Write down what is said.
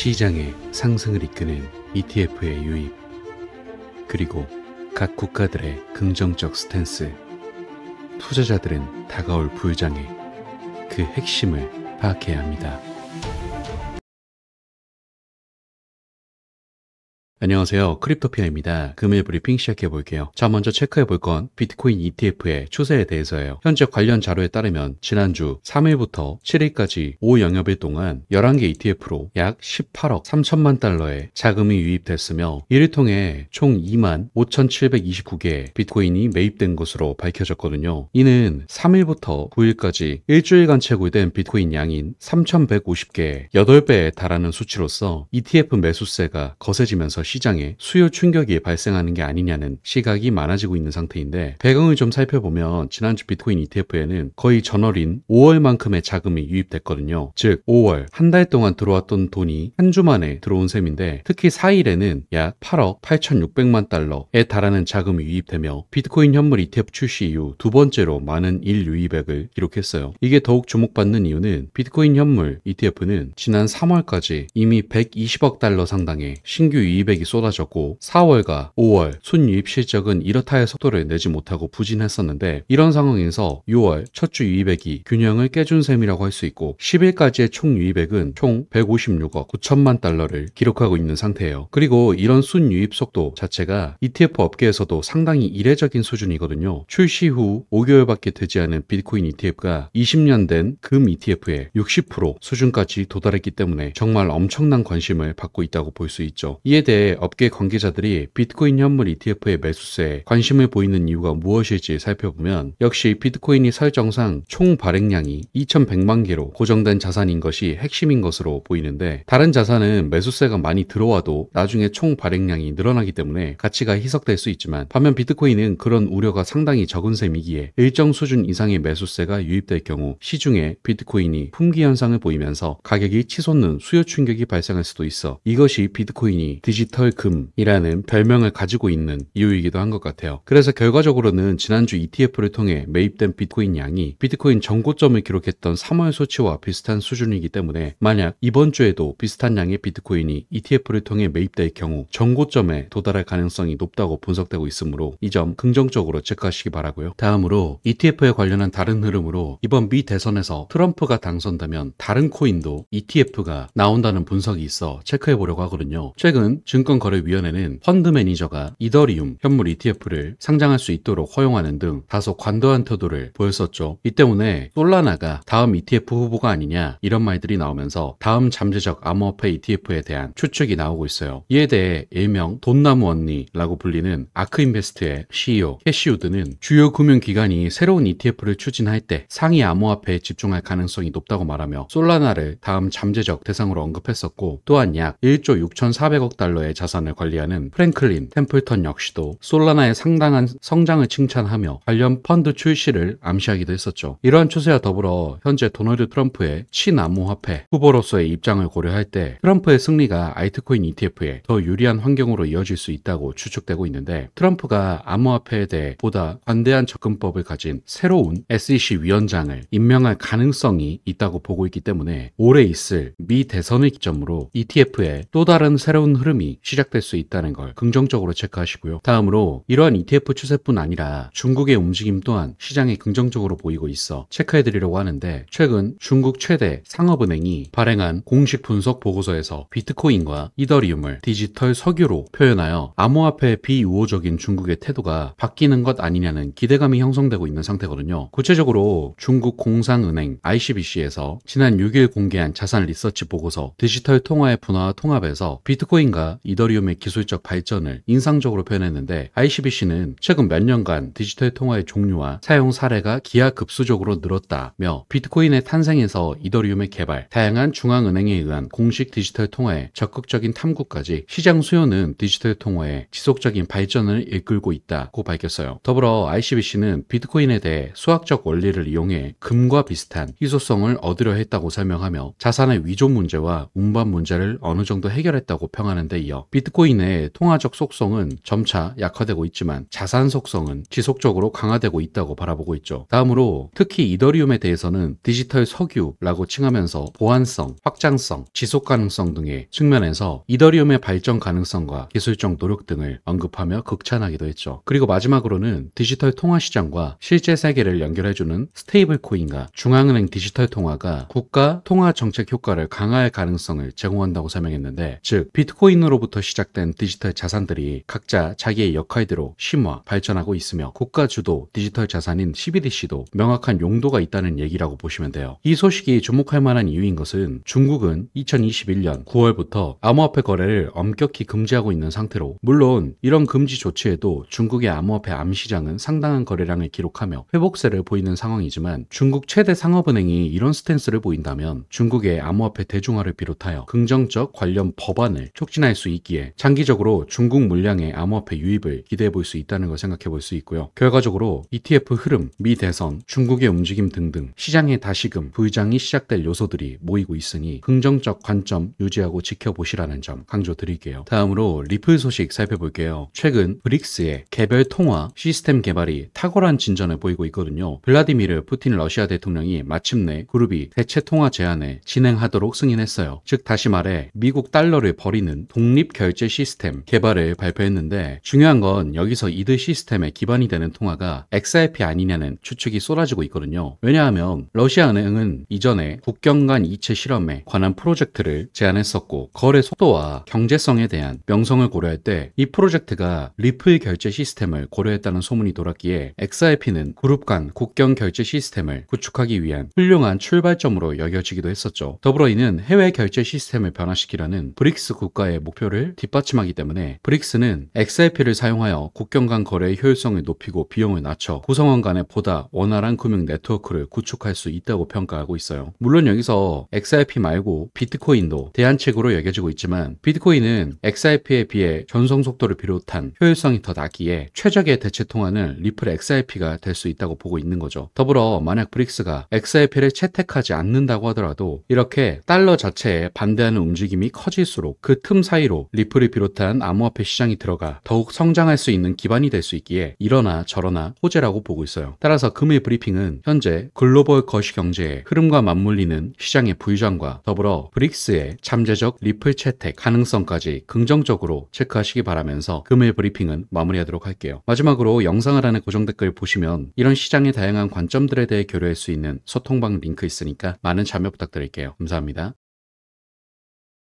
시장의 상승을 이끄는 ETF의 유입, 그리고 각 국가들의 긍정적 스탠스, 투자자들은 다가올 부유장의 그 핵심을 파악해야 합니다. 안녕하세요, 크립토피아입니다. 금일 브리핑 시작해 볼게요. 자, 먼저 체크해 볼 건 비트코인 ETF의 추세에 대해서예요. 현재 관련 자료에 따르면 지난주 3일부터 7일까지 오후 영업일 동안 11개 ETF로 약 18억 3천만 달러의 자금이 유입됐으며 이를 통해 총 25,729개의 비트코인이 매입된 것으로 밝혀졌거든요. 이는 3일부터 9일까지 일주일간 채굴된 비트코인 양인 3,150개의 8배에 달하는 수치로서 ETF 매수세가 거세지면서 시장에 수요 충격이 발생하는 게 아니냐는 시각이 많아지고 있는 상태인데, 배경을 좀 살펴보면 지난주 비트코인 ETF에는 거의 전월인 5월만큼의 자금이 유입됐거든요. 즉 5월 한 달 동안 들어왔던 돈이 한 주 만에 들어온 셈인데, 특히 4일에는 약 8억 8,600만 달러에 달하는 자금이 유입되며 비트코인 현물 ETF 출시 이후 두 번째로 많은 일 유입액을 기록했어요. 이게 더욱 주목받는 이유는 비트코인 현물 ETF는 지난 3월까지 이미 120억 달러 상당의 신규 유입액이 쏟아졌고 4월과 5월 순유입 실적은 이렇다 할 속도를 내지 못하고 부진했었는데, 이런 상황에서 6월 첫 주 유입액이 균형을 깨준 셈이라고 할 수 있고 10일까지의 총 유입액은 총 156억 9천만 달러를 기록하고 있는 상태예요. 그리고 이런 순유입 속도 자체가 ETF 업계에서도 상당히 이례적인 수준이거든요. 출시 후 5개월밖에 되지 않은 비트코인 ETF가 20년 된 금 ETF의 60% 수준까지 도달했기 때문에 정말 엄청난 관심을 받고 있다고 볼 수 있죠. 이에 대해 업계 관계자들이 비트코인 현물 ETF의 매수세에 관심을 보이는 이유가 무엇일지 살펴보면, 역시 비트코인이 설정상 총 발행량이 2,100만 개로 고정된 자산인 것이 핵심인 것으로 보이는데, 다른 자산은 매수세가 많이 들어와도 나중에 총 발행량이 늘어나기 때문에 가치가 희석될 수 있지만, 반면 비트코인은 그런 우려가 상당히 적은 셈이기에 일정 수준 이상의 매수세가 유입될 경우 시중에 비트코인이 품귀 현상을 보이면서 가격이 치솟는 수요 충격이 발생할 수도 있어 이것이 비트코인이 디지털 금이라는 별명을 가지고 있는 이유이기도 한 것 같아요. 그래서 결과적으로는 지난주 ETF를 통해 매입된 비트코인 양이 비트코인 전고점을 기록했던 3월 수치와 비슷한 수준이기 때문에, 만약 이번 주에도 비슷한 양의 비트코인이 ETF를 통해 매입될 경우 전고점에 도달할 가능성이 높다고 분석되고 있으므로 이 점 긍정적으로 체크하시기 바라고요. 다음으로 ETF에 관련한 다른 흐름으로, 이번 미 대선에서 트럼프가 당선되면 다른 코인도 ETF가 나온다는 분석이 있어 체크해 보려고 하거든요. 최근 증권거래위원회는 펀드 매니저가 이더리움 현물 ETF를 상장할 수 있도록 허용하는 등 다소 관대한 태도를 보였었죠. 이 때문에 솔라나가 다음 ETF 후보가 아니냐 이런 말들이 나오면서 다음 잠재적 암호화폐 ETF에 대한 추측이 나오고 있어요. 이에 대해 일명 돈나무 언니라고 불리는 아크인베스트의 CEO 캐시 우드는 주요 금융기관이 새로운 ETF를 추진할 때 상위 암호화폐에 집중할 가능성이 높다고 말하며 솔라나를 다음 잠재적 대상으로 언급했었고, 또한 약 1조 6,400억 달러의 자산을 관리하는 프랭클린 템플턴 역시도 솔라나의 상당한 성장을 칭찬하며 관련 펀드 출시를 암시하기도 했었죠. 이러한 추세와 더불어 현재 도널드 트럼프의 친암호화폐 후보로서의 입장을 고려할 때 트럼프의 승리가 알트코인 ETF에 더 유리한 환경으로 이어질 수 있다고 추측되고 있는데, 트럼프가 암호화폐에 대해 보다 관대한 접근법을 가진 새로운 SEC 위원장을 임명할 가능성이 있다고 보고 있기 때문에 올해 있을 미 대선을 기점으로 ETF에 또 다른 새로운 흐름이 시작될 수 있다는 걸 긍정적으로 체크하시고요. 다음으로 이러한 ETF 추세뿐 아니라 중국의 움직임 또한 시장에 긍정적으로 보이고 있어 체크해드리려고 하는데, 최근 중국 최대 상업은행이 발행한 공식 분석 보고서에서 비트코인과 이더리움을 디지털 석유로 표현하여 암호화폐의 비우호적인 중국의 태도가 바뀌는 것 아니냐는 기대감이 형성되고 있는 상태거든요. 구체적으로 중국 공상은행 ICBC에서 지난 6일 공개한 자산 리서치 보고서 디지털 통화의 분화와 통합에서 비트코인과 이더리움의 기술적 발전을 인상적으로 표현했는데, ICBC는 최근 몇 년간 디지털 통화의 종류와 사용 사례가 기하급수적으로 늘었다며 비트코인의 탄생에서 이더리움의 개발, 다양한 중앙은행에 의한 공식 디지털 통화의 적극적인 탐구까지 시장 수요는 디지털 통화의 지속적인 발전을 이끌고 있다고 밝혔어요. 더불어 ICBC는 비트코인에 대해 수학적 원리를 이용해 금과 비슷한 희소성을 얻으려 했다고 설명하며 자산의 위조 문제와 운반 문제를 어느 정도 해결했다고 평하는 데 이어 비트코인의 통화적 속성은 점차 약화되고 있지만 자산 속성은 지속적으로 강화되고 있다고 바라보고 있죠. 다음으로 특히 이더리움에 대해서는 디지털 석유라고 칭하면서 보안성, 확장성, 지속 가능성 등의 측면에서 이더리움의 발전 가능성과 기술적 노력 등을 언급하며 극찬하기도 했죠. 그리고 마지막으로는 디지털 통화 시장과 실제 세계를 연결해주는 스테이블 코인과 중앙은행 디지털 통화가 국가 통화 정책 효과를 강화할 가능성을 제공한다고 설명했는데, 즉 비트코인으로부터 시작된 디지털 자산들이 각자 자기의 역할대로 심화, 발전하고 있으며 국가 주도 디지털 자산인 CBDC도 명확한 용도가 있다는 얘기라고 보시면 돼요. 이 소식이 주목할 만한 이유인 것은 중국은 2021년 9월부터 암호화폐 거래를 엄격히 금지하고 있는 상태로, 물론 이런 금지 조치에도 중국의 암호화폐 암시장은 상당한 거래량을 기록하며 회복세를 보이는 상황이지만, 중국 최대 상업은행이 이런 스탠스를 보인다면 중국의 암호화폐 대중화를 비롯하여 긍정적 관련 법안을 촉진할 수 있기에 장기적으로 중국 물량의 암호화폐 유입을 기대해 볼 수 있다는 걸 생각해 볼 수 있고요. 결과적으로 ETF 흐름, 미 대선, 중국의 움직임 등등 시장의 다시금, 부의장이 시작될 요소들이 모이고 있으니 긍정적 관점 유지하고 지켜보시라는 점 강조드릴게요. 다음으로 리플 소식 살펴볼게요. 최근 브릭스의 개별 통화 시스템 개발이 탁월한 진전을 보이고 있거든요. 블라디미르 푸틴 러시아 대통령이 마침내 그룹이 대체 통화 제안을 진행하도록 승인했어요. 즉 다시 말해 미국 달러를 버리는 독립 결제 시스템 개발을 발표했는데, 중요한 건 여기서 이들 시스템의 기반이 되는 통화가 XRP 아니냐는 추측이 쏟아지고 있거든요. 왜냐하면 러시아 은행은 이전에 국경 간 이체 실험에 관한 프로젝트를 제안했었고, 거래 속도와 경제성에 대한 명성을 고려할 때 이 프로젝트가 리플 결제 시스템을 고려했다는 소문이 돌았기에 XRP는 그룹 간 국경 결제 시스템을 구축하기 위한 훌륭한 출발점으로 여겨지기도 했었죠. 더불어 이는 해외 결제 시스템을 변화시키려는 브릭스 국가의 목표를 뒷받침하기 때문에 브릭스는 XRP를 사용하여 국경 간 거래의 효율성을 높이고 비용을 낮춰 구성원 간의 보다 원활한 금융 네트워크를 구축할 수 있다고 평가하고 있어요. 물론 여기서 XRP 말고 비트코인도 대안책으로 여겨지고 있지만, 비트코인은 XRP에 비해 전송 속도를 비롯한 효율성이 더 낮기에 최적의 대체 통화는 리플 XRP가 될 수 있다고 보고 있는 거죠. 더불어 만약 브릭스가 XRP를 채택하지 않는다고 하더라도 이렇게 달러 자체에 반대하는 움직임이 커질수록 그 틈 사이로 리플을 비롯한 암호화폐 시장이 들어가 더욱 성장할 수 있는 기반이 될 수 있기에 이러나 저러나 호재라고 보고 있어요. 따라서 금일 브리핑은 현재 글로벌 거시경제의 흐름과 맞물리는 시장의 부유장과 더불어 브릭스의 잠재적 리플 채택 가능성까지 긍정적으로 체크하시기 바라면서 금일 브리핑은 마무리하도록 할게요. 마지막으로 영상 아래 고정 댓글 보시면 이런 시장의 다양한 관점들에 대해 교류할 수 있는 소통방 링크 있으니까 많은 참여 부탁드릴게요. 감사합니다.